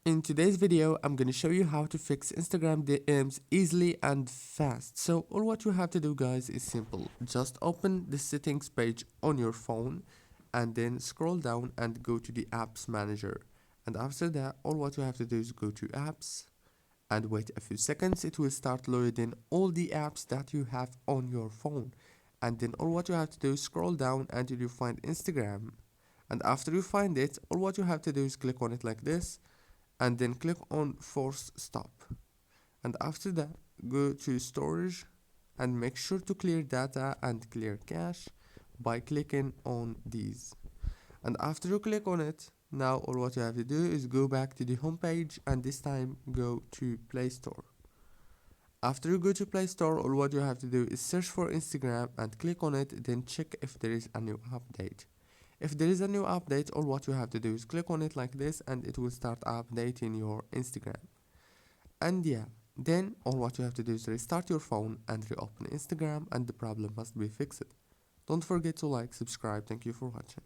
In today's video, I'm gonna show you how to fix Instagram DMs easily and fast. So all what you have to do, guys, is simple. Just open the settings page on your phone and then scroll down and go to the apps manager. And after that, all what you have to do is go to apps and wait a few seconds. It will start loading all the apps that you have on your phone. And then all what you have to do is scroll down until you find Instagram. And after you find it, all what you have to do is click on it like this and then click on force stop, and after that go to storage and make sure to clear data and clear cache by clicking on these. And after you click on it, now all what you have to do is go back to the home page and this time go to Play Store. After you go to Play Store, all what you have to do is search for Instagram and click on it, then check if there is a new update. If there is a new update, all what you have to do is click on it like this and it will start updating your Instagram. And yeah, then all what you have to do is restart your phone and reopen Instagram and the problem must be fixed. Don't forget to like, subscribe. Thank you for watching.